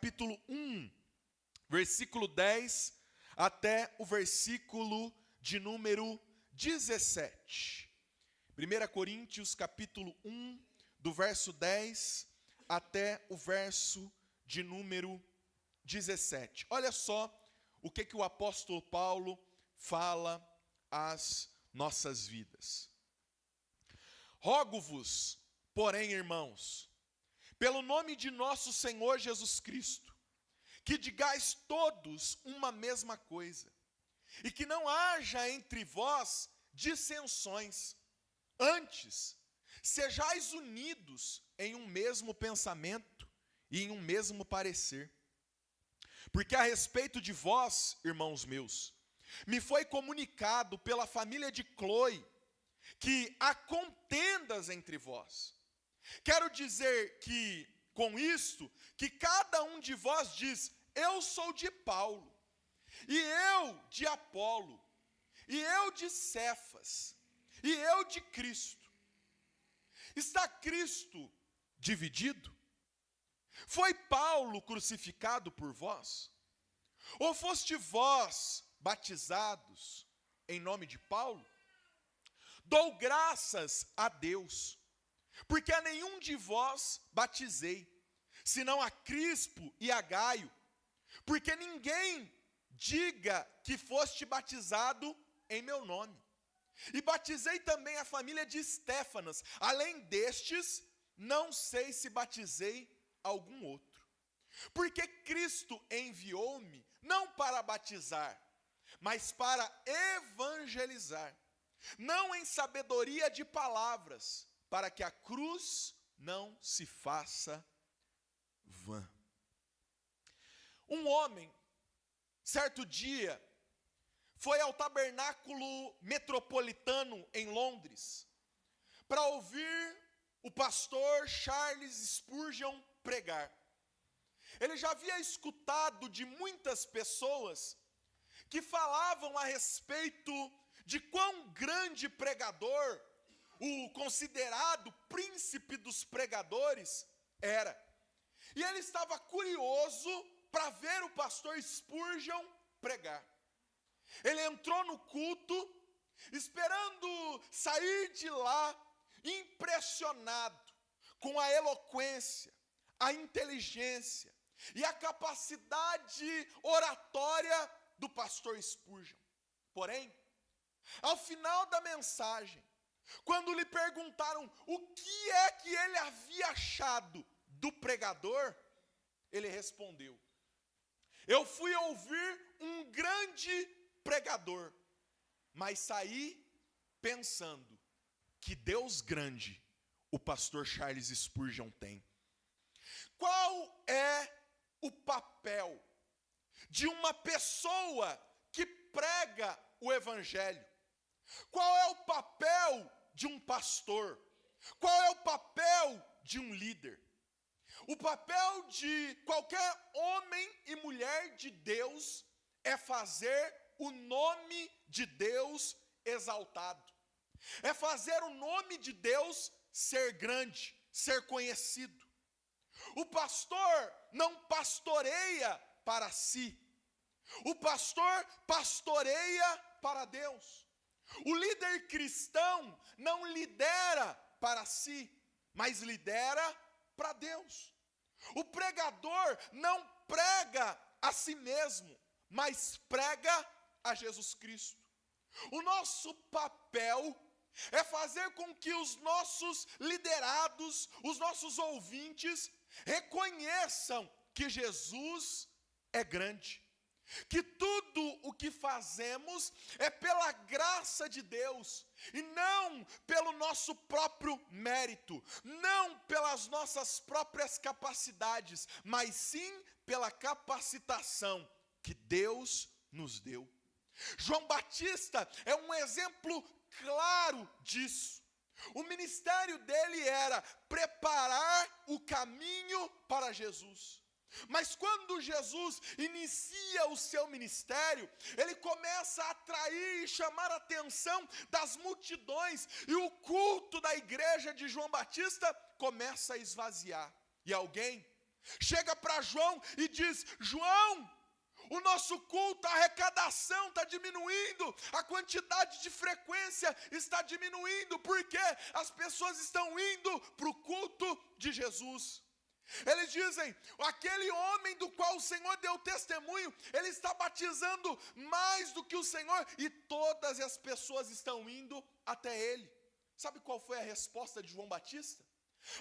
capítulo 1, versículo 10 até o versículo de número 17. 1 Coríntios, capítulo 1, do verso 10 até o verso de número 17. Olha só o que o apóstolo Paulo fala às nossas vidas. Rogo-vos, porém, irmãos, pelo nome de nosso Senhor Jesus Cristo, que digais todos uma mesma coisa, e que não haja entre vós dissensões. Antes, sejais unidos em um mesmo pensamento e em um mesmo parecer. Porque a respeito de vós, irmãos meus, me foi comunicado pela família de Cloe, que há contendas entre vós. Quero dizer que, com isto, que cada um de vós diz, eu sou de Paulo, e eu de Apolo, e eu de Cefas, e eu de Cristo. Está Cristo dividido? Foi Paulo crucificado por vós? Ou foste vós batizados em nome de Paulo? Dou graças a Deus, porque a nenhum de vós batizei, senão a Crispo e a Gaio, porque ninguém diga que foste batizado em meu nome. E batizei também a família de Estéfanas, além destes, não sei se batizei algum outro. Porque Cristo enviou-me, não para batizar, mas para evangelizar, não em sabedoria de palavras, para que a cruz não se faça vã. Um homem, certo dia, foi ao tabernáculo metropolitano em Londres, para ouvir o pastor Charles Spurgeon pregar. Ele já havia escutado de muitas pessoas que falavam a respeito de quão grande pregador, o considerado príncipe dos pregadores, era. E ele estava curioso para ver o pastor Spurgeon pregar. Ele entrou no culto, esperando sair de lá, impressionado com a eloquência, a inteligência e a capacidade oratória do pastor Spurgeon. Porém, ao final da mensagem, quando lhe perguntaram o que é que ele havia achado do pregador, ele respondeu, eu fui ouvir um grande pregador, mas saí pensando que Deus grande o pastor Charles Spurgeon tem. Qual é o papel de uma pessoa que prega o evangelho? Qual é o papel de um pastor? Qual é o papel de um líder? O papel de qualquer homem e mulher de Deus é fazer o nome de Deus exaltado. É fazer o nome de Deus ser grande, ser conhecido. O pastor não pastoreia para si. O pastor pastoreia para Deus. O líder cristão não lidera para si, mas lidera para Deus. O pregador não prega a si mesmo, mas prega a Jesus Cristo. O nosso papel é fazer com que os nossos liderados, os nossos ouvintes, reconheçam que Jesus é grande. Que tudo o que fazemos é pela graça de Deus, e não pelo nosso próprio mérito, não pelas nossas próprias capacidades, mas sim pela capacitação que Deus nos deu. João Batista é um exemplo claro disso. O ministério dele era preparar o caminho para Jesus. Mas quando Jesus inicia o seu ministério, ele começa a atrair e chamar a atenção das multidões, e o culto da igreja de João Batista começa a esvaziar. E alguém chega para João e diz: João, o nosso culto, a arrecadação está diminuindo, a quantidade de frequência está diminuindo, porque as pessoas estão indo para o culto de Jesus. Eles dizem: aquele homem do qual o Senhor deu testemunho, ele está batizando mais do que o Senhor, e todas as pessoas estão indo até ele. Sabe qual foi a resposta de João Batista?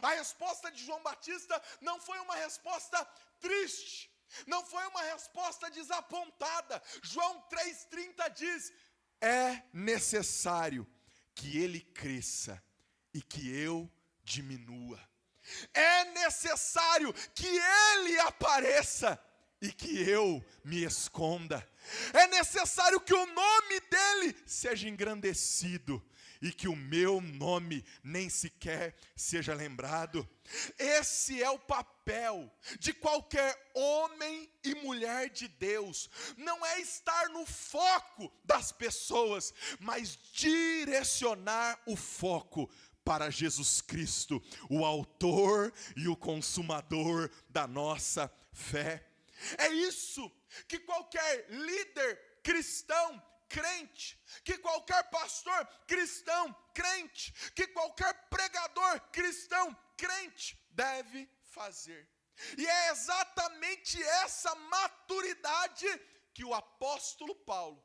A resposta de João Batista não foi uma resposta triste, não foi uma resposta desapontada. João 3,30 diz: é necessário que ele cresça e que eu diminua. É necessário que ele apareça e que eu me esconda. É necessário que o nome dele seja engrandecido e que o meu nome nem sequer seja lembrado. Esse é o papel de qualquer homem e mulher de Deus. Não é estar no foco das pessoas, mas direcionar o foco para Jesus Cristo, o autor e o consumador da nossa fé. É isso que qualquer líder cristão crente, que qualquer pastor cristão crente, que qualquer pregador cristão crente deve fazer. E é exatamente essa maturidade que o apóstolo Paulo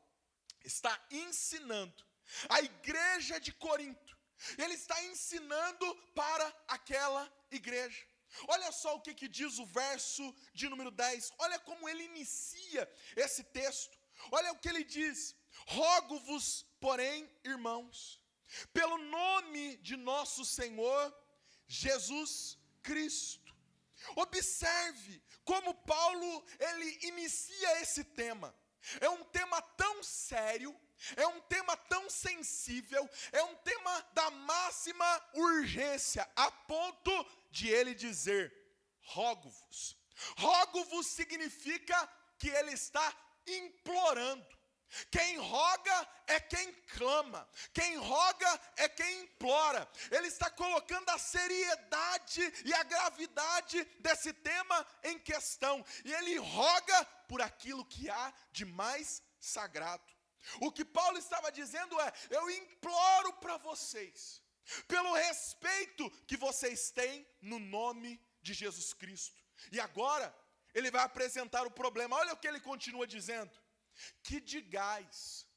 está ensinando à igreja de Corinto. Ele está ensinando para aquela igreja. Olha só o que diz o verso de número 10. Olha como ele inicia esse texto. Olha o que ele diz: rogo-vos, porém, irmãos, pelo nome de nosso Senhor Jesus Cristo. Observe como Paulo, ele inicia esse tema. É um tema tão sério, é um tema tão sensível, é um tema da máxima urgência, a ponto de ele dizer: rogo-vos. Rogo-vos significa que ele está implorando. Quem roga é quem clama, quem roga é quem implora. Ele está colocando a seriedade e a gravidade desse tema em questão, e ele roga por aquilo que há de mais sagrado. O que Paulo estava dizendo é: eu imploro para vocês, pelo respeito que vocês têm no nome de Jesus Cristo. E agora, ele vai apresentar o problema. Olha o que ele continua dizendo: que digais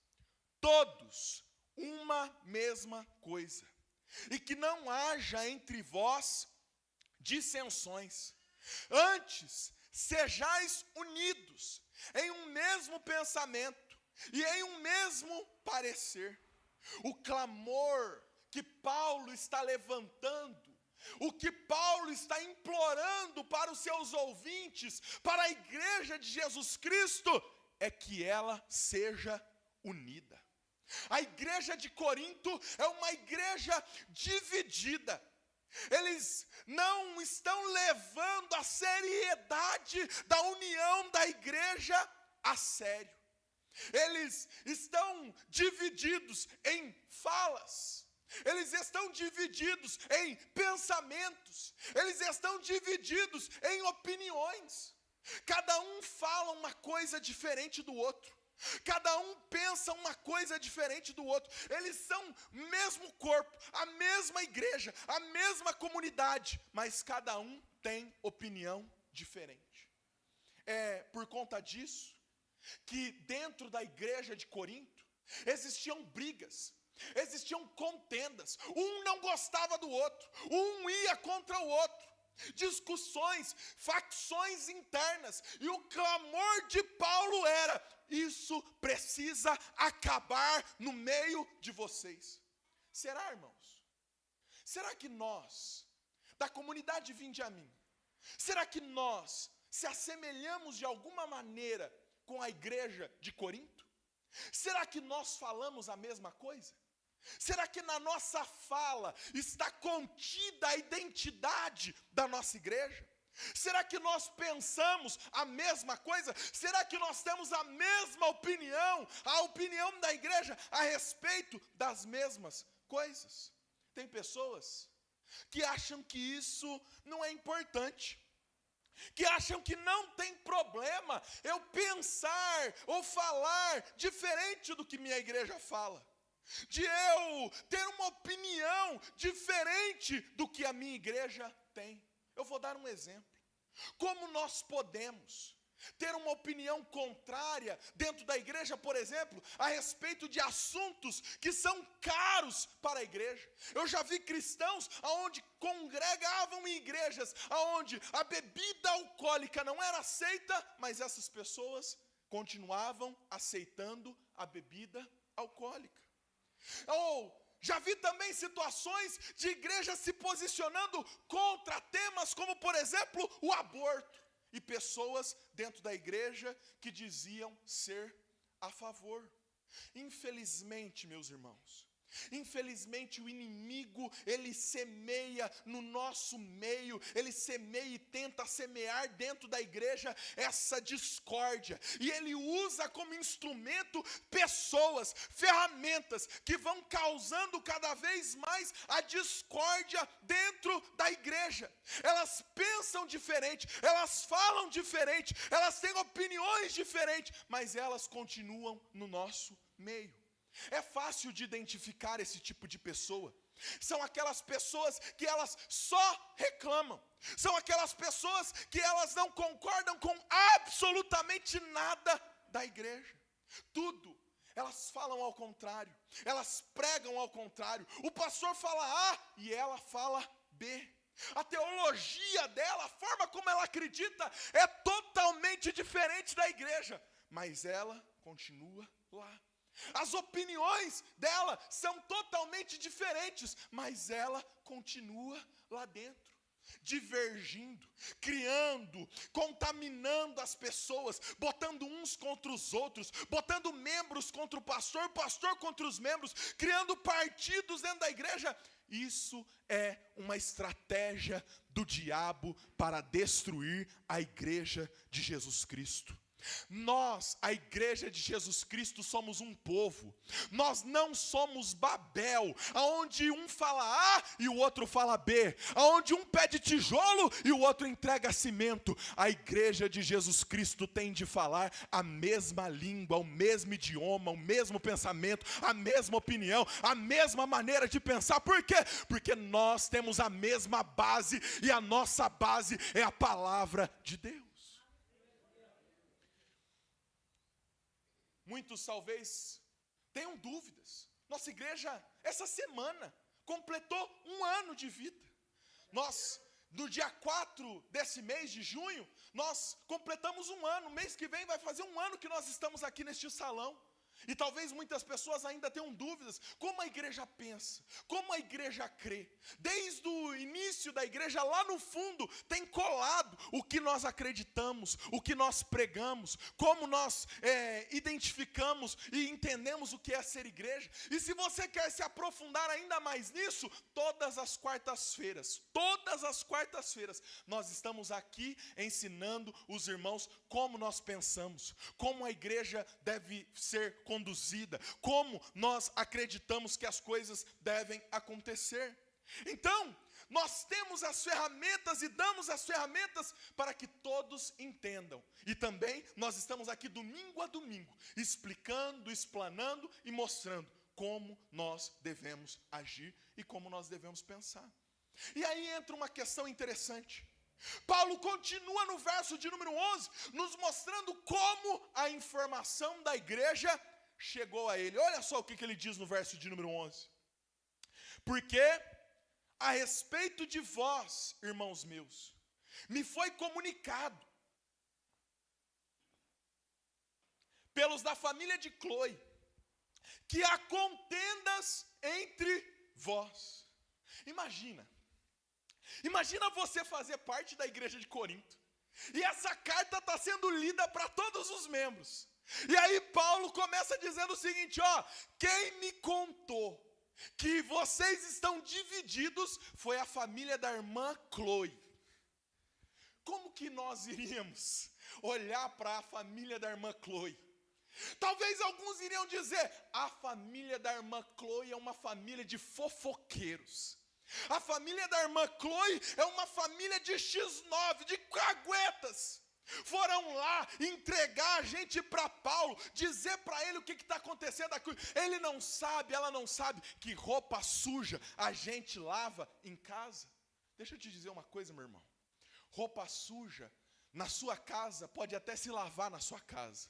todos uma mesma coisa, e que não haja entre vós dissensões. Antes, sejais unidos em um mesmo pensamento e em um mesmo parecer. O clamor que Paulo está levantando, o que Paulo está implorando para os seus ouvintes, para a igreja de Jesus Cristo, é que ela seja unida. A igreja de Corinto é uma igreja dividida. Eles não estão levando a seriedade da união da igreja a sério. Eles estão divididos em falas, eles estão divididos em pensamentos, eles estão divididos em opiniões. Cada um fala uma coisa diferente do outro, cada um pensa uma coisa diferente do outro. Eles são o mesmo corpo, a mesma igreja, a mesma comunidade, mas cada um tem opinião diferente. É por conta disso que dentro da igreja de Corinto existiam brigas, existiam contendas. Um não gostava do outro, um ia contra o outro. Discussões, facções internas, e o clamor de Paulo era: isso precisa acabar no meio de vocês. Será, irmãos? Será que nós, da comunidade Vinde a Mim, será que nós se assemelhamos de alguma maneira com a igreja de Corinto? Será que nós falamos a mesma coisa? Será que na nossa fala está contida a identidade da nossa igreja? Será que nós pensamos a mesma coisa? Será que nós temos a mesma opinião, a opinião da igreja a respeito das mesmas coisas? Tem pessoas que acham que isso não é importante. que acham que não tem problema eu pensar ou falar diferente do que minha igreja fala, de eu ter uma opinião diferente do que a minha igreja tem. Eu vou dar um exemplo. Como nós podemos ter uma opinião contrária dentro da igreja, por exemplo, a respeito de assuntos que são caros para a igreja? Eu já vi cristãos aonde congregavam em igrejas aonde a bebida alcoólica não era aceita, mas essas pessoas continuavam aceitando a bebida alcoólica. Ou já vi também situações de igrejas se posicionando contra temas como, por exemplo, o aborto. E pessoas dentro da igreja que diziam ser a favor. Infelizmente, meus irmãos, infelizmente o inimigo, ele semeia no nosso meio, ele semeia e tenta semear dentro da igreja essa discórdia, e ele usa como instrumento pessoas, ferramentas que vão causando cada vez mais a discórdia dentro da igreja. Elas pensam diferente, elas falam diferente, elas têm opiniões diferentes, mas elas continuam no nosso meio. É fácil de identificar esse tipo de pessoa. São aquelas pessoas que elas só reclamam. São aquelas pessoas que elas não concordam com absolutamente nada da igreja. Tudo, elas falam ao contrário. Elas pregam ao contrário. O pastor fala A e ela fala B. A teologia dela, a forma como ela acredita é totalmente diferente da igreja. Mas ela continua lá. As opiniões dela são totalmente diferentes, mas ela continua lá dentro, divergindo, criando, contaminando as pessoas, botando uns contra os outros, botando membros contra o pastor contra os membros, criando partidos dentro da igreja. Isso é uma estratégia do diabo para destruir a igreja de Jesus Cristo. Nós, a igreja de Jesus Cristo, somos um povo. Nós não somos Babel, aonde um fala A e o outro fala B, aonde um pede tijolo e o outro entrega cimento. A igreja de Jesus Cristo tem de falar a mesma língua, o mesmo idioma, o mesmo pensamento, a mesma opinião, a mesma maneira de pensar. Por quê? Porque nós temos a mesma base, e a nossa base é a palavra de Deus. Muitos talvez tenham dúvidas. Nossa igreja, essa semana, completou 1 ano de vida. Nós, no dia 4 desse mês de junho, nós completamos 1 ano. Mês que vem vai fazer 1 ano que nós estamos aqui neste salão. E talvez muitas pessoas ainda tenham dúvidas, como a igreja pensa, como a igreja crê. Desde o início da igreja, lá no fundo, tem colado o que nós acreditamos, o que nós pregamos, como nós identificamos e entendemos o que é ser igreja. E se você quer se aprofundar ainda mais nisso, todas as quartas-feiras, nós estamos aqui ensinando os irmãos como nós pensamos, como a igreja deve ser conduzida, como nós acreditamos que as coisas devem acontecer. Então, nós temos as ferramentas e damos as ferramentas para que todos entendam. E também nós estamos aqui domingo a domingo, explicando, explanando e mostrando como nós devemos agir e como nós devemos pensar. E aí entra uma questão interessante. Paulo continua no verso de número 11, nos mostrando como a informação da igreja chegou a ele. Olha só o que ele diz no verso de número 11. Porque a respeito de vós, irmãos meus, me foi comunicado pelos da família de Cloe, que há contendas entre vós. Imagina você fazer parte da igreja de Corinto, e essa carta está sendo lida para todos os membros. E aí Paulo começa dizendo o seguinte, quem me contou que vocês estão divididos foi a família da irmã Cloe. Como que nós iríamos olhar para a família da irmã Cloe? Talvez alguns iriam dizer, a família da irmã Cloe é uma família de fofoqueiros. A família da irmã Chloe é uma família de X9, de caguetas. Foram lá entregar a gente para Paulo, dizer para ele o que está acontecendo aqui. Ele não sabe, ela não sabe que roupa suja a gente lava em casa. Deixa eu te dizer uma coisa, meu irmão. Roupa suja na sua casa pode até se lavar na sua casa,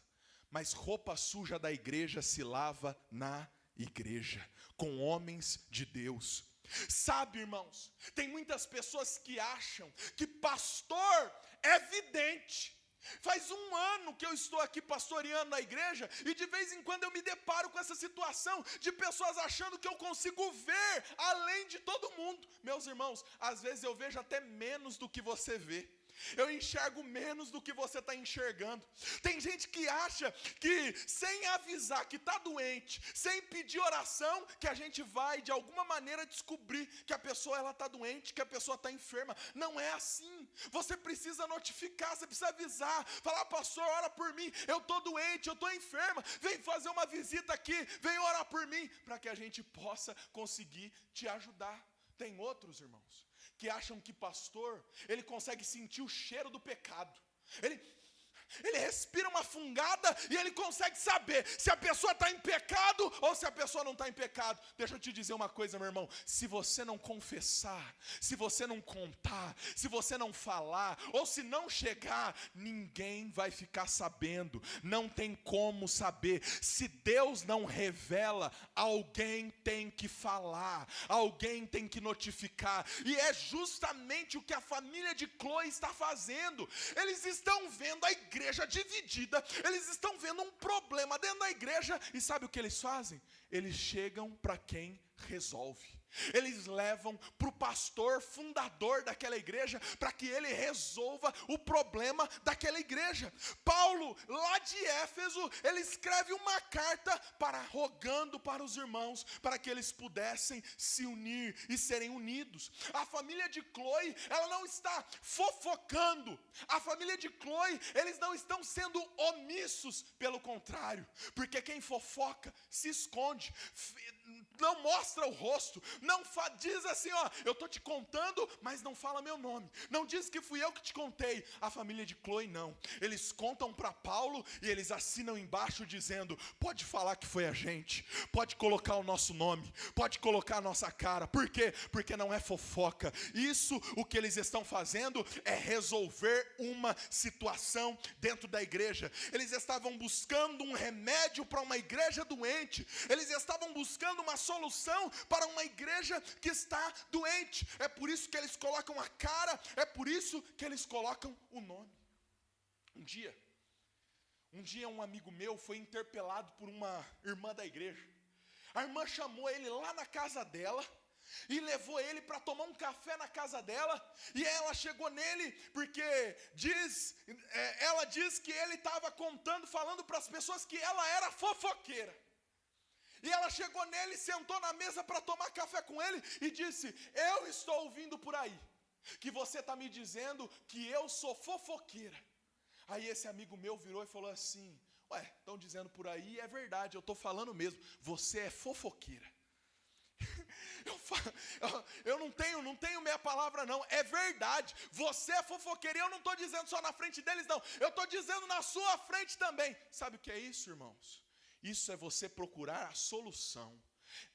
mas roupa suja da igreja se lava na igreja, com homens de Deus. Sabe, irmãos, tem muitas pessoas que acham que pastor é vidente. Faz um ano que eu estou aqui pastoreando na igreja e de vez em quando eu me deparo com essa situação de pessoas achando que eu consigo ver além de todo mundo. Meus irmãos, às vezes eu vejo até menos do que você vê. Eu enxergo menos do que você está enxergando. Tem gente que acha que sem avisar que está doente, sem pedir oração, que a gente vai de alguma maneira descobrir que a pessoa está doente, que a pessoa está enferma. Não é assim. Você precisa notificar, você precisa avisar. Falar, pastor, ora por mim, eu estou doente, eu estou enferma. Vem fazer uma visita aqui, vem orar por mim, para que a gente possa conseguir te ajudar. Tem outros, irmãos, que acham que pastor, ele consegue sentir o cheiro do pecado. Ele respira uma fungada e ele consegue saber se a pessoa está em pecado ou se a pessoa não está em pecado. Deixa eu te dizer uma coisa, meu irmão. Se você não confessar, se você não contar, se você não falar, ou se não chegar, ninguém vai ficar sabendo. Não tem como saber. Se Deus não revela, alguém tem que falar, alguém tem que notificar. E é justamente o que a família de Chloe está fazendo. Eles estão vendo a igreja dividida, eles estão vendo um problema dentro da igreja, e sabe o que eles fazem? Eles chegam para quem resolve. Eles levam para o pastor fundador daquela igreja, para que ele resolva o problema daquela igreja. Paulo, lá de Éfeso, ele escreve uma carta rogando para os irmãos, para que eles pudessem se unir e serem unidos. A família de Chloe, ela não está fofocando. A família de Chloe, eles não estão sendo omissos, pelo contrário, porque quem fofoca se esconde, não mostra o rosto, não diz assim, ó, eu estou te contando, mas não fala meu nome, não diz que fui eu que te contei. A família de Chloe não, eles contam para Paulo e eles assinam embaixo dizendo, pode falar que foi a gente, pode colocar o nosso nome, pode colocar a nossa cara. Por quê? Porque não é fofoca. Isso, o que eles estão fazendo é resolver uma situação dentro da igreja. Eles estavam buscando um remédio para uma igreja doente, eles estavam buscando uma solução para uma igreja que está doente. É por isso que eles colocam a cara, é por isso que eles colocam o nome. Um dia um amigo meu foi interpelado por uma irmã da igreja. A irmã chamou ele lá na casa dela e levou ele para tomar um café na casa dela, e ela chegou nele, porque ela diz que ele estava falando para as pessoas que ela era fofoqueira. E ela chegou nele, sentou na mesa para tomar café com ele e disse, eu estou ouvindo por aí que você está me dizendo que eu sou fofoqueira. Aí esse amigo meu virou e falou assim, ué, estão dizendo por aí, é verdade, eu estou falando mesmo, você é fofoqueira. Eu não tenho meia palavra não, é verdade, você é fofoqueira. E eu não estou dizendo só na frente deles não, eu estou dizendo na sua frente também. Sabe o que é isso, irmãos? Isso é você procurar a solução,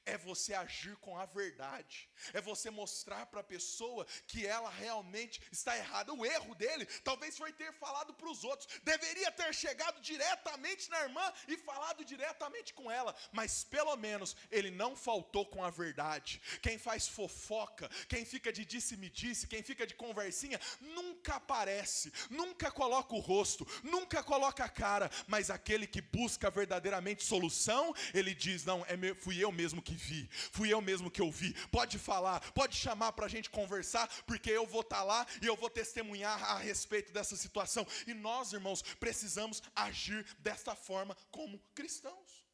é você agir com a verdade, é você mostrar para a pessoa que ela realmente está errada. O erro dele talvez foi ter falado para os outros, deveria ter chegado diretamente na irmã e falado diretamente com ela, mas pelo menos ele não faltou com a verdade. Quem faz fofoca, quem fica de disse-me-disse, quem fica de conversinha, nunca aparece, nunca coloca o rosto, nunca coloca a cara, mas aquele que busca verdadeiramente solução, ele diz, não, fui eu mesmo que vi, fui eu mesmo que ouvi, pode falar, pode chamar para a gente conversar, porque eu vou estar lá e eu vou testemunhar a respeito dessa situação. E nós, irmãos, precisamos agir desta forma como cristãos.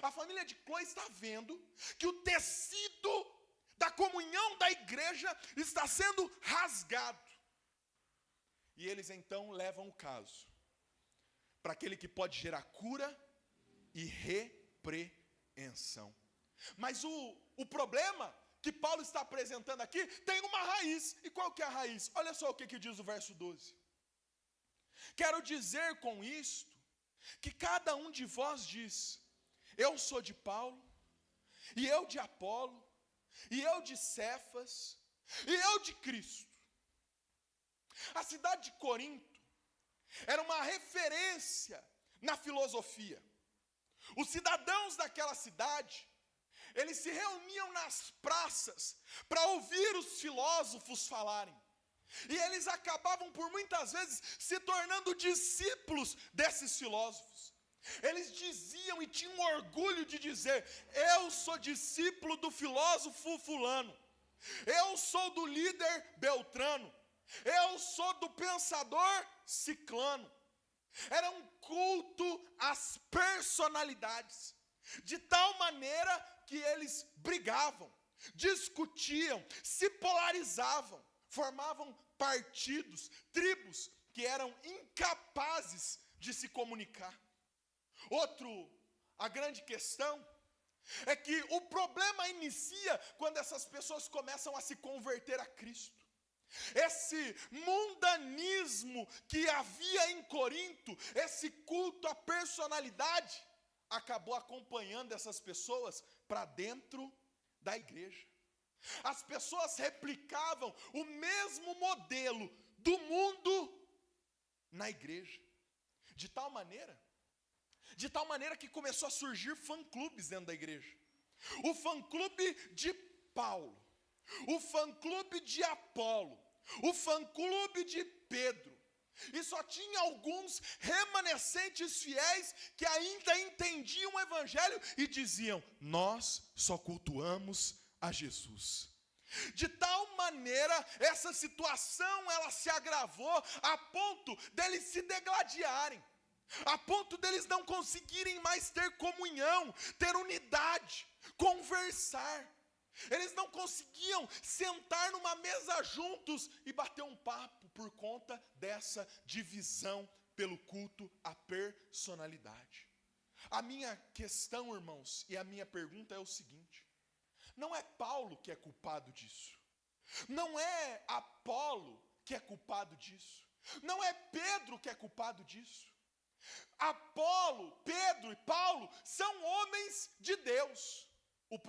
A família de Chloe está vendo que o tecido da comunhão da igreja está sendo rasgado, e eles então levam o caso para aquele que pode gerar cura e repreensão. Mas o problema que Paulo está apresentando aqui tem uma raiz. E qual que é a raiz? Olha só o que diz o verso 12. Quero dizer com isto, que cada um de vós diz, eu sou de Paulo, e eu de Apolo, e eu de Cefas, e eu de Cristo. A cidade de Corinto era uma referência na filosofia. Os cidadãos daquela cidade, eles se reuniam nas praças para ouvir os filósofos falarem. E eles acabavam por muitas vezes se tornando discípulos desses filósofos. Eles diziam e tinham orgulho de dizer, eu sou discípulo do filósofo fulano, eu sou do líder Beltrano, eu sou do pensador Ciclano. Era um culto às personalidades, de tal maneira que eles brigavam, discutiam, se polarizavam, formavam partidos, tribos que eram incapazes de se comunicar. A grande questão é que o problema inicia quando essas pessoas começam a se converter a Cristo. Esse mundanismo que havia em Corinto, esse culto à personalidade, acabou acompanhando essas pessoas para dentro da igreja. As pessoas replicavam o mesmo modelo do mundo na igreja, de tal maneira que começou a surgir fã-clubes dentro da igreja. O fã-clube de Paulo, o fã-clube de Apolo, o fã-clube de Pedro. E só tinha alguns remanescentes fiéis que ainda entendiam o evangelho e diziam, nós só cultuamos a Jesus. De tal maneira, essa situação ela se agravou a ponto deles se degladiarem, a ponto deles não conseguirem mais ter comunhão, ter unidade, conversar. Eles não conseguiam sentar numa mesa juntos e bater um papo por conta dessa divisão pelo culto à personalidade. A minha questão, irmãos, e a minha pergunta é o seguinte: não é Paulo que é culpado disso, não é Apolo que é culpado disso, não é Pedro que é culpado disso. Apolo, Pedro e Paulo são homens de Deus. O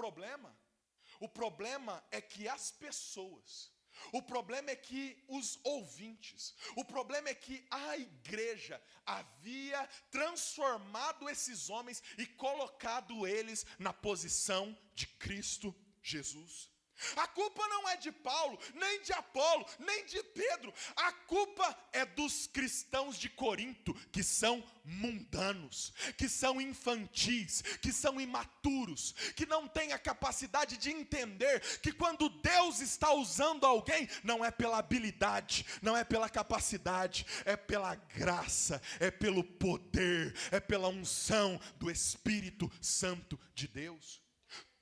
problema é que as pessoas, o problema é que os ouvintes, o problema é que a igreja havia transformado esses homens e colocado eles na posição de Cristo Jesus. A culpa não é de Paulo, nem de Apolo, nem de Pedro. A culpa é dos cristãos de Corinto, que são mundanos, que são infantis, que são imaturos, que não têm a capacidade de entender que quando Deus está usando alguém, não é pela habilidade, não é pela capacidade, é pela graça, é pelo poder, é pela unção do Espírito Santo de Deus.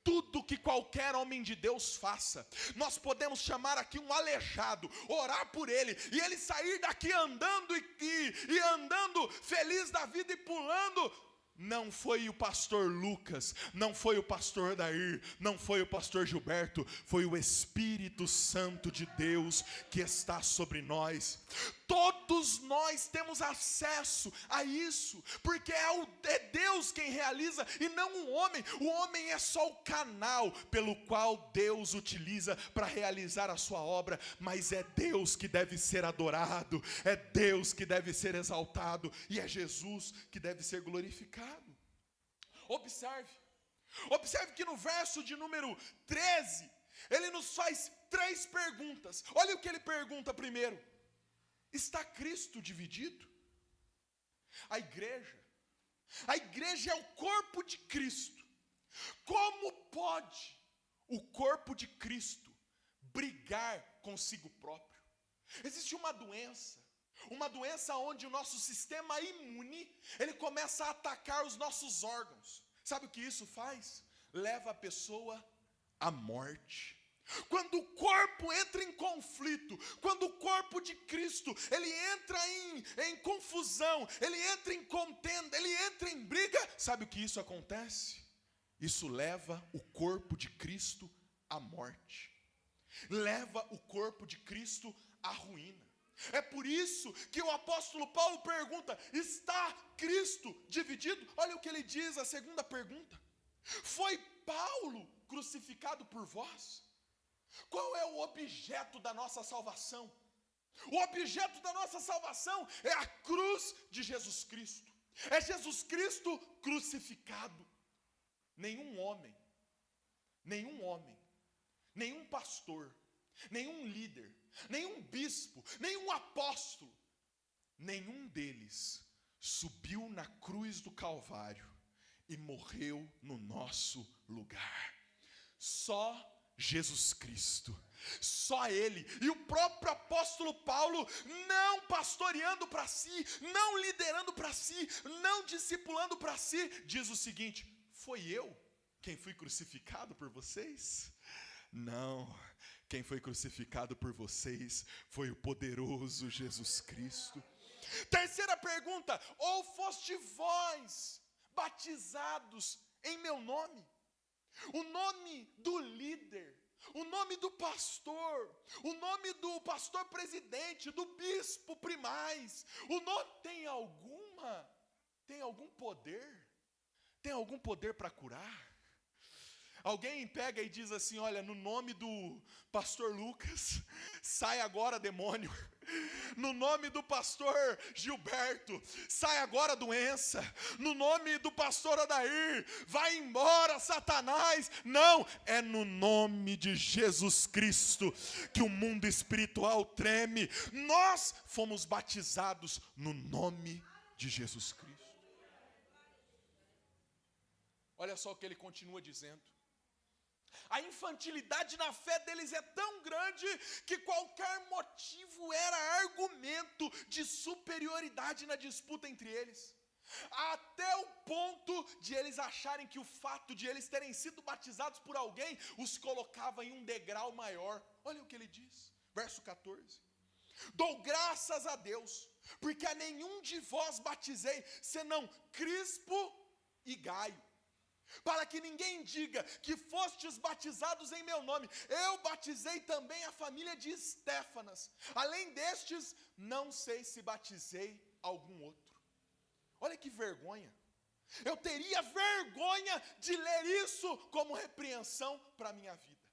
Tudo que qualquer homem de Deus faça, nós podemos chamar aqui um aleijado, orar por ele, e ele sair daqui andando e andando feliz da vida e pulando. Não foi o pastor Lucas, não foi o pastor Dair, não foi o pastor Gilberto, foi o Espírito Santo de Deus que está sobre nós. Todos nós temos acesso a isso, porque é Deus quem realiza e não o homem. O homem é só o canal pelo qual Deus utiliza para realizar a sua obra, mas é Deus que deve ser adorado, é Deus que deve ser exaltado e é Jesus que deve ser glorificado. Observe que no verso de número 13, ele nos faz 3 perguntas. Olha o que ele pergunta primeiro: está Cristo dividido? A igreja é o corpo de Cristo. Como pode o corpo de Cristo brigar consigo próprio? Existe uma doença onde o nosso sistema imune, ele começa a atacar os nossos órgãos. Sabe o que isso faz? Leva a pessoa à morte. Quando o corpo entra em conflito, quando o corpo de Cristo, ele entra em confusão, ele entra em contenda, ele entra em briga, sabe o que isso acontece? Isso leva o corpo de Cristo à morte, leva o corpo de Cristo à ruína. É por isso que o apóstolo Paulo pergunta: está Cristo dividido? Olha o que ele diz, a segunda pergunta: foi Paulo crucificado por vós? Qual é o objeto da nossa salvação? O objeto da nossa salvação é a cruz de Jesus Cristo. É Jesus Cristo crucificado. Nenhum homem, nenhum pastor, nenhum líder, nenhum bispo, nenhum apóstolo, nenhum deles subiu na cruz do Calvário e morreu no nosso lugar. Só Jesus Cristo, só Ele. E o próprio apóstolo Paulo, não pastoreando para si, não liderando para si, não discipulando para si, diz o seguinte: foi eu quem fui crucificado por vocês? Não, quem foi crucificado por vocês foi o poderoso Jesus Cristo. Terceira pergunta: ou foste vós batizados em meu nome? O nome do líder, o nome do pastor, o nome do pastor presidente, do bispo primaz, o nome tem algum poder? Tem algum poder para curar? Alguém pega e diz assim: olha, no nome do pastor Lucas, sai agora demônio. No nome do pastor Gilberto, sai agora doença. No nome do pastor Adair, vai embora Satanás. Não, é no nome de Jesus Cristo que o mundo espiritual treme. Nós fomos batizados no nome de Jesus Cristo. Olha só o que ele continua dizendo: a infantilidade na fé deles é tão grande que qualquer motivo era argumento de superioridade na disputa entre eles, até o ponto de eles acharem que o fato de eles terem sido batizados por alguém os colocava em um degrau maior. Olha o que ele diz, verso 14: dou graças a Deus, porque a nenhum de vós batizei, senão Crispo e Gaio, para que ninguém diga que fostes batizados em meu nome. Eu batizei também a família de Estéfanas. Além destes, não sei se batizei algum outro. Olha que vergonha. Eu teria vergonha de ler isso como repreensão para a minha vida.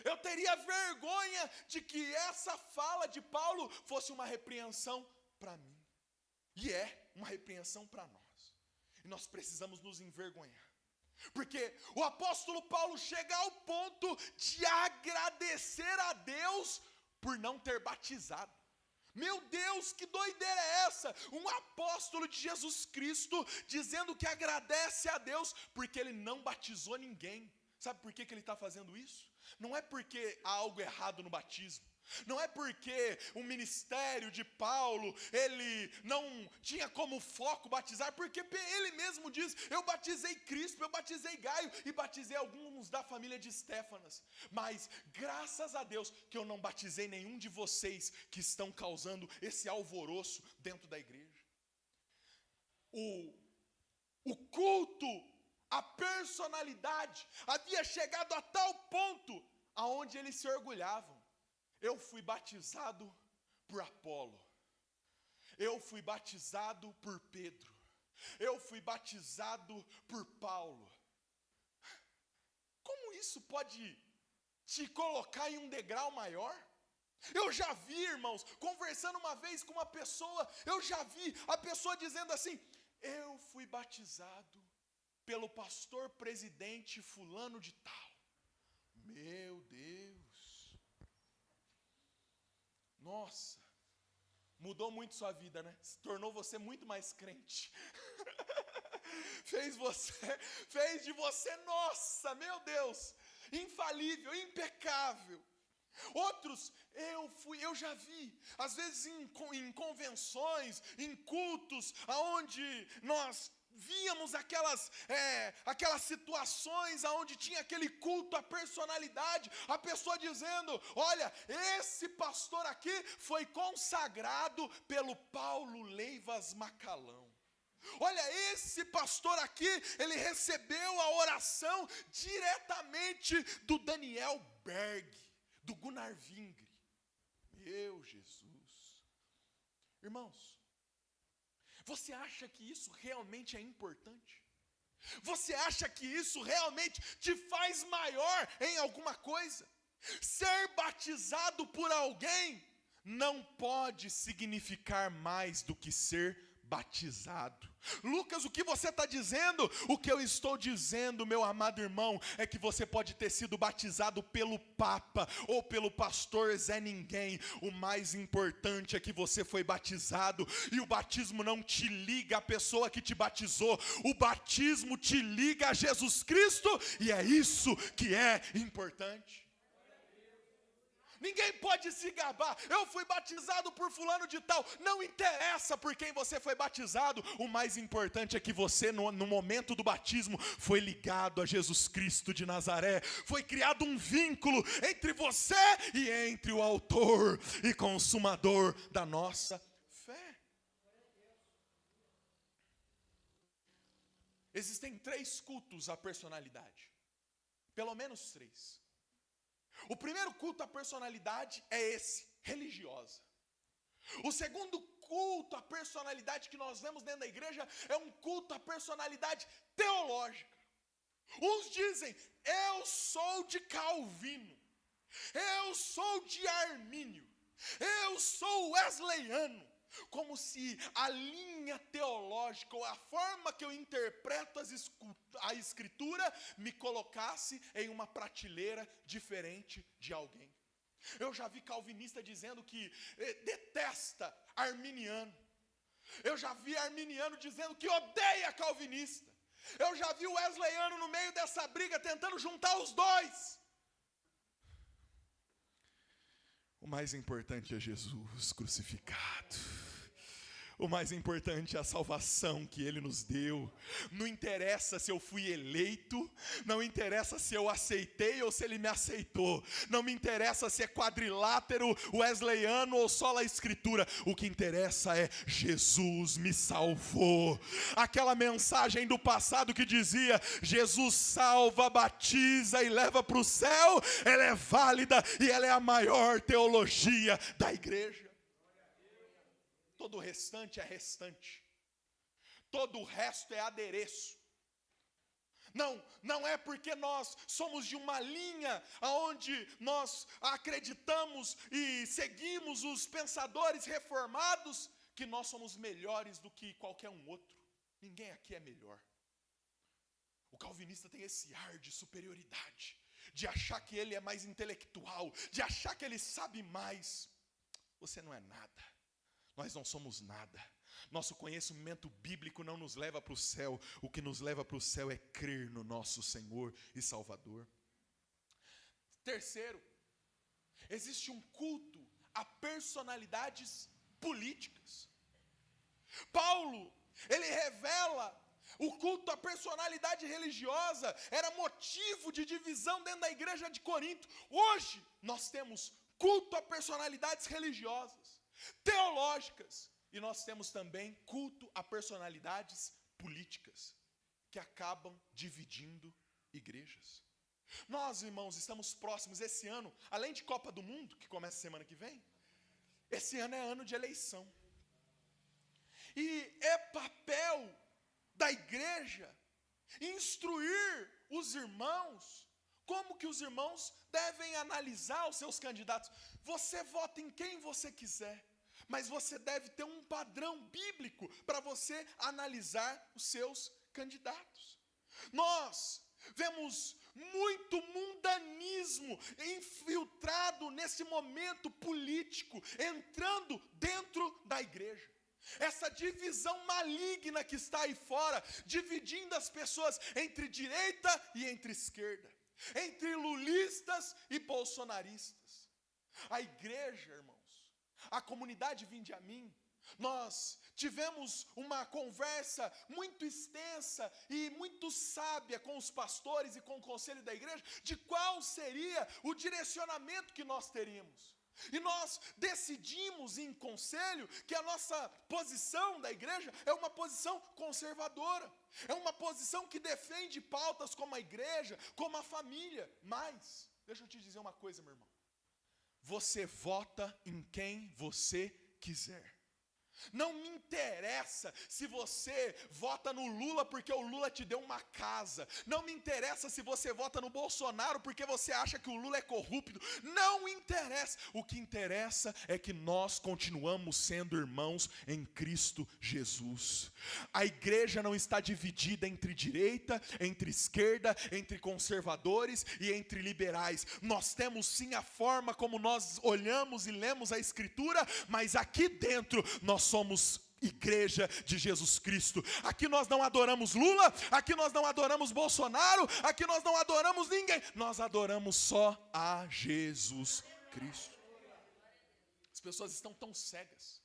Eu teria vergonha de que essa fala de Paulo fosse uma repreensão para mim. E é uma repreensão para nós. E nós precisamos nos envergonhar, porque o apóstolo Paulo chega ao ponto de agradecer a Deus por não ter batizado. Meu Deus, que doideira é essa? Um apóstolo de Jesus Cristo dizendo que agradece a Deus porque ele não batizou ninguém. Sabe por que ele está fazendo isso? Não é porque há algo errado no batismo. Não é porque o ministério de Paulo, ele não tinha como foco batizar, porque ele mesmo diz: eu batizei Crispo, eu batizei Gaio e batizei alguns da família de Estéfanas, mas graças a Deus que eu não batizei nenhum de vocês que estão causando esse alvoroço dentro da igreja. O culto, a personalidade havia chegado a tal ponto aonde eles se orgulhavam. Eu fui batizado por Apolo, eu fui batizado por Pedro, eu fui batizado por Paulo. Como isso pode te colocar em um degrau maior? Eu já vi, irmãos, conversando uma vez com uma pessoa, eu já vi a pessoa dizendo assim: eu fui batizado pelo pastor presidente fulano de tal. Meu Deus! Nossa, mudou muito sua vida, né? Se tornou você muito mais crente. fez de você, nossa, meu Deus, infalível, impecável. Outros, eu já vi, às vezes em convenções, em cultos, aonde nós víamos aquelas situações onde tinha aquele culto à personalidade, a pessoa dizendo: olha, esse pastor aqui foi consagrado pelo Paulo Leivas Macalão. Olha, esse pastor aqui, ele recebeu a oração diretamente do Daniel Berg, do Gunnar Vingre. Meu Jesus. Irmãos, você acha que isso realmente é importante? Você acha que isso realmente te faz maior em alguma coisa? Ser batizado por alguém não pode significar mais do que ser batizado. Lucas, o que você está dizendo? O que eu estou dizendo, meu amado irmão, é que você pode ter sido batizado pelo Papa ou pelo pastor Zé Ninguém. O mais importante é que você foi batizado, e o batismo não te liga à pessoa que te batizou, o batismo te liga a Jesus Cristo, e é isso que é importante. Ninguém pode se gabar, eu fui batizado por fulano de tal. Não interessa por quem você foi batizado. O mais importante é que você no momento do batismo foi ligado a Jesus Cristo de Nazaré. Foi criado um vínculo entre você e entre o autor e consumador da nossa fé. Existem 3 cultos à personalidade, pelo menos 3. O primeiro culto à personalidade é esse, religiosa. O segundo culto à personalidade que nós vemos dentro da igreja é um culto à personalidade teológica. Uns dizem, eu sou de Calvino, eu sou de Armínio, eu sou wesleyano. Como se a linha teológica ou a forma que eu interpreto a escritura me colocasse em uma prateleira diferente de alguém. Eu já vi calvinista dizendo que detesta arminiano. Eu já vi arminiano dizendo que odeia calvinista. Eu já vi o wesleyano no meio dessa briga tentando juntar os dois. O mais importante é Jesus crucificado. O mais importante é a salvação que Ele nos deu. Não interessa se eu fui eleito, não interessa se eu aceitei ou se Ele me aceitou, não me interessa se é quadrilátero, wesleyano ou só a escritura. O que interessa é Jesus me salvou. Aquela mensagem do passado que dizia Jesus salva, batiza e leva para o céu, ela é válida e ela é a maior teologia da igreja. Todo o restante é restante. Todo o resto é adereço. Não é porque nós somos de uma linha onde nós acreditamos e seguimos os pensadores reformados que nós somos melhores do que qualquer um outro. Ninguém aqui é melhor. O calvinista tem esse ar de superioridade, de achar que ele é mais intelectual, de achar que ele sabe mais. Você não é nada. Nós não somos nada. Nosso conhecimento bíblico não nos leva para o céu. O que nos leva para o céu é crer no nosso Senhor e Salvador. Terceiro, existe um culto a personalidades políticas. Paulo, ele revela o culto à personalidade religiosa era motivo de divisão dentro da igreja de Corinto. Hoje nós temos culto a personalidades religiosas, teológicas, e nós temos também culto a personalidades políticas, que acabam dividindo igrejas. Nós, irmãos, estamos próximos esse ano, além de Copa do Mundo, que começa semana que vem, esse ano é ano de eleição. E é papel da igreja instruir os irmãos como que os irmãos devem analisar os seus candidatos. Você vota em quem você quiser, mas você deve ter um padrão bíblico para você analisar os seus candidatos. Nós vemos muito mundanismo infiltrado nesse momento político, entrando dentro da igreja. Essa divisão maligna que está aí fora, dividindo as pessoas entre direita e entre esquerda, entre lulistas e bolsonaristas. A igreja, irmãos, a comunidade Vinde a Mim, nós tivemos uma conversa muito extensa e muito sábia com os pastores e com o conselho da igreja, de qual seria o direcionamento que nós teríamos. E nós decidimos em conselho que a nossa posição da igreja é uma posição conservadora. É uma posição que defende pautas como a igreja, como a família. Mas, deixa eu te dizer uma coisa, meu irmão. Você vota em quem você quiser. Não me interessa se você vota no Lula porque o Lula te deu uma casa. Não me interessa se você vota no Bolsonaro porque você acha que o Lula é corrupto. Não interessa. O que interessa é que nós continuamos sendo irmãos em Cristo Jesus. A igreja não está dividida entre direita, entre esquerda, entre conservadores e entre liberais. Nós temos sim a forma como nós olhamos e lemos a Escritura, mas aqui dentro nós somos igreja de Jesus Cristo. Aqui nós não adoramos Lula, aqui nós não adoramos Bolsonaro, aqui nós não adoramos ninguém. Nós adoramos só a Jesus Cristo. As pessoas estão tão cegas,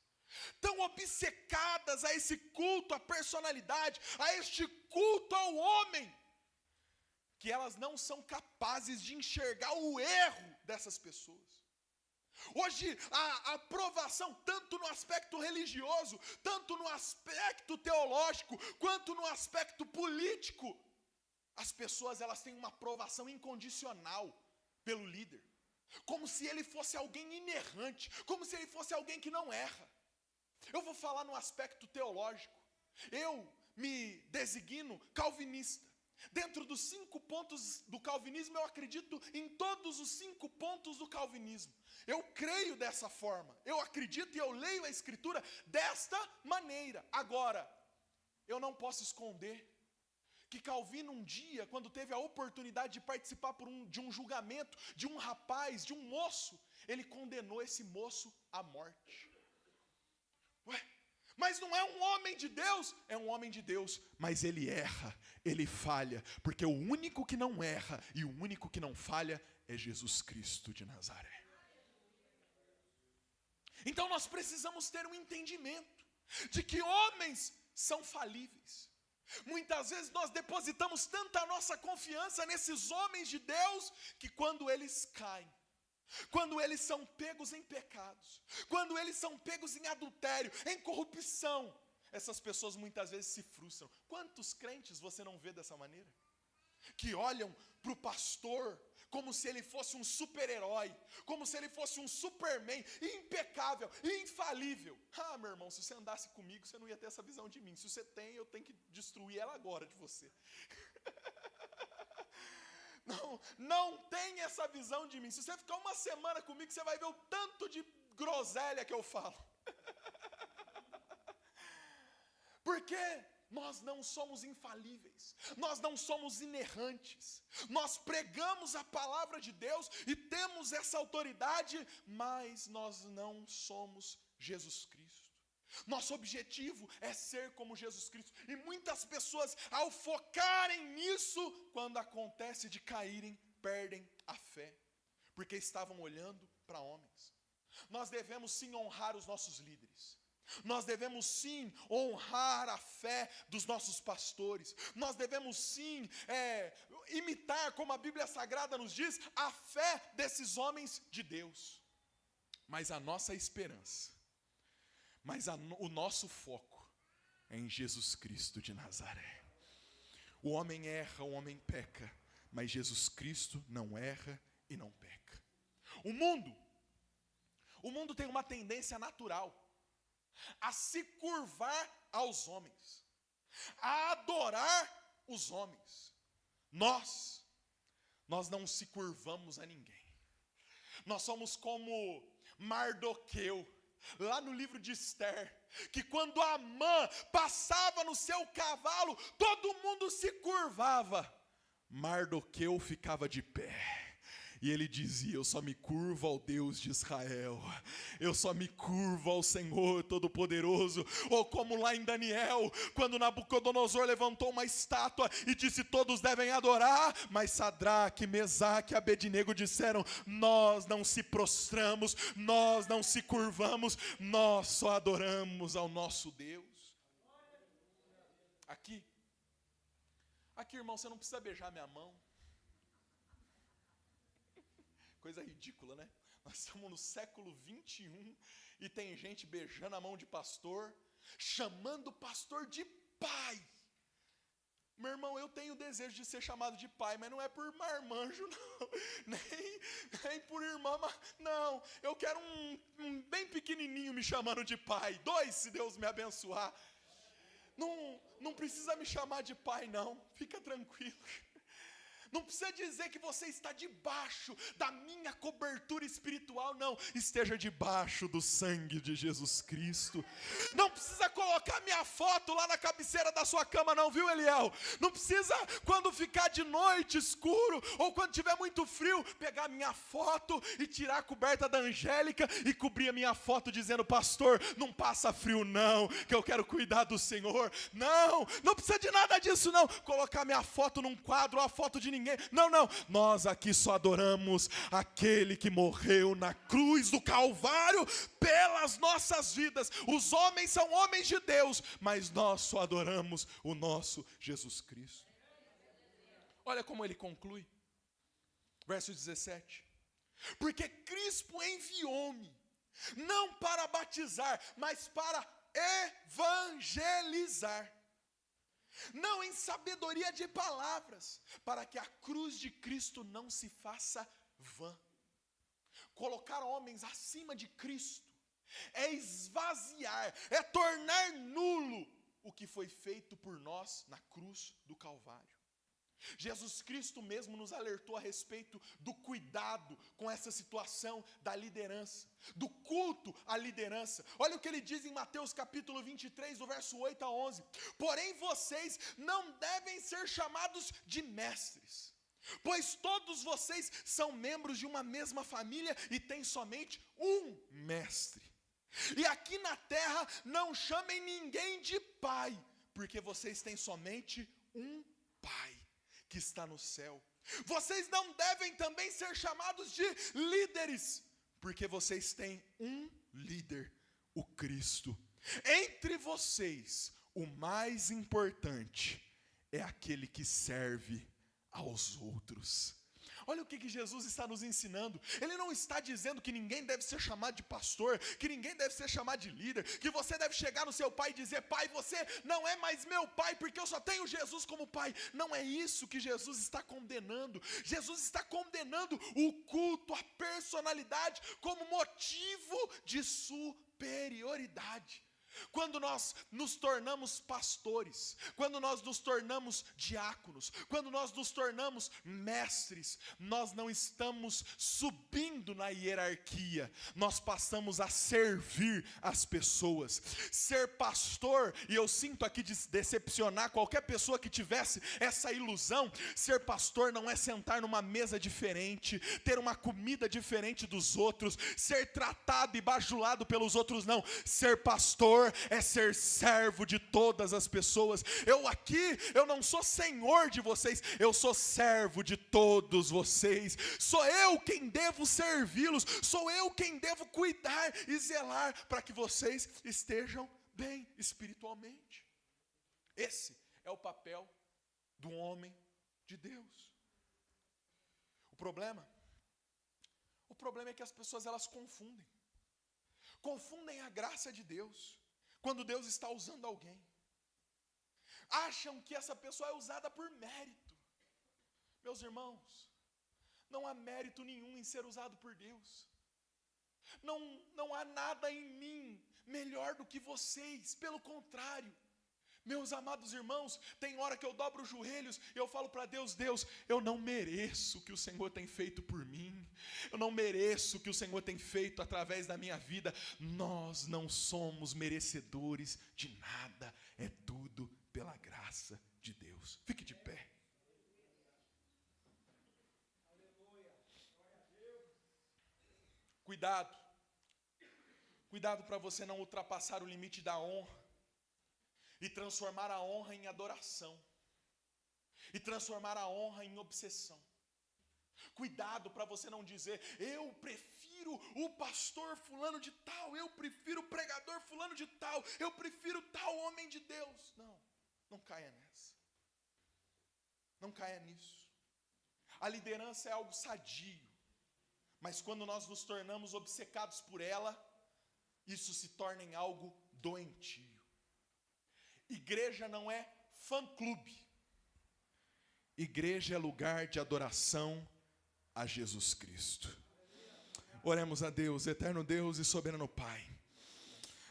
tão obcecadas a esse culto à personalidade, a este culto ao homem, que elas não são capazes de enxergar o erro dessas pessoas. Hoje, a aprovação, tanto no aspecto religioso, tanto no aspecto teológico, quanto no aspecto político, as pessoas elas têm uma aprovação incondicional pelo líder, como se ele fosse alguém inerrante, como se ele fosse alguém que não erra. Eu vou falar no aspecto teológico. Eu me designo calvinista. Dentro dos 5 pontos do calvinismo, eu acredito em todos os 5 pontos do calvinismo. Eu creio dessa forma, eu acredito e eu leio a Escritura desta maneira. Agora, eu não posso esconder que Calvino um dia, quando teve a oportunidade de participar de um julgamento, de um rapaz, de um moço, ele condenou esse moço à morte. Ué? Mas não é um homem de Deus, é um homem de Deus, mas ele erra, ele falha, porque o único que não erra e o único que não falha é Jesus Cristo de Nazaré. Então nós precisamos ter um entendimento de que homens são falíveis. Muitas vezes nós depositamos tanta nossa confiança nesses homens de Deus, que quando eles caem, quando eles são pegos em pecados, quando eles são pegos em adultério, em corrupção, essas pessoas muitas vezes se frustram. Quantos crentes você não vê dessa maneira? Que olham para o pastor como se ele fosse um super-herói, como se ele fosse um Superman, impecável, infalível. Ah, meu irmão, se você andasse comigo, você não ia ter essa visão de mim. Se você tem, eu tenho que destruir ela agora de você. Não tem essa visão de mim. Se você ficar uma semana comigo, você vai ver o tanto de groselha que eu falo. Porque nós não somos infalíveis, nós não somos inerrantes. Nós pregamos a palavra de Deus e temos essa autoridade, mas nós não somos Jesus Cristo. Nosso objetivo é ser como Jesus Cristo. E muitas pessoas, ao focarem nisso, quando acontece de caírem, perdem a fé, porque estavam olhando para homens. Nós devemos sim honrar os nossos líderes. Nós devemos sim honrar a fé dos nossos pastores. Nós devemos sim imitar, como a Bíblia Sagrada nos diz, a fé desses homens de Deus. Mas a nossa esperança, o nosso foco é em Jesus Cristo de Nazaré. O homem erra, o homem peca, mas Jesus Cristo não erra e não peca. O mundo tem uma tendência natural a se curvar aos homens, a adorar os homens. Nós não se curvamos a ninguém. Nós somos como Mardoqueu, lá no livro de Esther, que quando Amã passava no seu cavalo, todo mundo se curvava. Mardoqueu ficava de pé. E ele dizia: eu só me curvo ao Deus de Israel, eu só me curvo ao Senhor Todo-Poderoso. Ou como lá em Daniel, quando Nabucodonosor levantou uma estátua e disse: todos devem adorar, mas Sadraque, Mesaque e Abednego disseram: nós não se prostramos, nós não se curvamos, nós só adoramos ao nosso Deus. Aqui, irmão, você não precisa beijar minha mão. Coisa ridícula, né? Nós estamos no século 21 e tem gente beijando a mão de pastor, chamando o pastor de pai. Meu irmão, eu tenho desejo de ser chamado de pai, mas não é por marmanjo, não, nem por irmã, não. Eu quero um bem pequenininho me chamando de pai, 2, se Deus me abençoar. Não precisa me chamar de pai, não, fica tranquilo. Não precisa dizer que você está debaixo da minha cobertura espiritual, não. Esteja debaixo do sangue de Jesus Cristo. Não precisa colocar minha foto lá na cabeceira da sua cama, não, viu, Eliel? Não precisa, quando ficar de noite escuro, ou quando tiver muito frio, pegar minha foto e tirar a coberta da Angélica e cobrir a minha foto dizendo: pastor, não passa frio não, que eu quero cuidar do Senhor. Não precisa de nada disso não. Colocar minha foto num quadro, a foto de ninguém. Não, nós aqui só adoramos aquele que morreu na cruz do Calvário pelas nossas vidas. Os homens são homens de Deus, mas nós só adoramos o nosso Jesus Cristo. Olha como ele conclui, verso 17: porque Cristo enviou-me, não para batizar, mas para evangelizar, não em sabedoria de palavras, para que a cruz de Cristo não se faça vã. Colocar homens acima de Cristo é esvaziar, é tornar nulo o que foi feito por nós na cruz do Calvário. Jesus Cristo mesmo nos alertou a respeito do cuidado com essa situação da liderança, do culto à liderança. Olha o que ele diz em Mateus capítulo 23, do verso 8 a 11: porém vocês não devem ser chamados de mestres, pois todos vocês são membros de uma mesma família e têm somente um mestre. E aqui na terra não chamem ninguém de pai, porque vocês têm somente um pai que está no céu. Vocês não devem também ser chamados de líderes, porque vocês têm um líder, o Cristo. Entre vocês, o mais importante é aquele que serve aos outros. Olha o que Jesus está nos ensinando. Ele não está dizendo que ninguém deve ser chamado de pastor, que ninguém deve ser chamado de líder, que você deve chegar no seu pai e dizer: pai, você não é mais meu pai, porque eu só tenho Jesus como pai. Não é isso que Jesus está condenando. Jesus está condenando o culto, a personalidade, como motivo de superioridade. Quando nós nos tornamos pastores, quando nós nos tornamos diáconos, quando nós nos tornamos mestres, nós não estamos subindo na hierarquia, nós passamos a servir as pessoas. Ser pastor, e eu sinto aqui decepcionar qualquer pessoa que tivesse essa ilusão, ser pastor não é sentar numa mesa diferente, ter uma comida diferente dos outros, ser tratado e bajulado pelos outros, não. Ser pastor é ser servo de todas as pessoas. Eu não sou senhor de vocês, eu sou servo de todos vocês. Sou eu quem devo servi-los, sou eu quem devo cuidar e zelar para que vocês estejam bem espiritualmente. Esse é o papel do homem de Deus. O problema é que as pessoas elas confundem a graça de Deus quando Deus está usando alguém. Acham que essa pessoa é usada por mérito. Meus irmãos, não há mérito nenhum em ser usado por Deus. Não há nada em mim melhor do que vocês, pelo contrário. Meus amados irmãos, tem hora que eu dobro os joelhos e eu falo para Deus: Deus, eu não mereço o que o Senhor tem feito por mim, eu não mereço o que o Senhor tem feito através da minha vida. Nós não somos merecedores de nada, é tudo pela graça de Deus. Fique de pé. Cuidado para você não ultrapassar o limite da honra e transformar a honra em adoração, e transformar a honra em obsessão. Cuidado para você não dizer: eu prefiro o pastor fulano de tal, eu prefiro o pregador fulano de tal, eu prefiro tal homem de Deus. Não caia nessa. Não caia nisso. A liderança é algo sadio, Mas quando nós nos tornamos obcecados por ela, isso se torna em algo doentio. Igreja não é fã-clube. Igreja é lugar de adoração a Jesus Cristo. Oremos a Deus, eterno Deus e soberano Pai.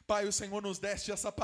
Pai, o Senhor nos deste essa palavra.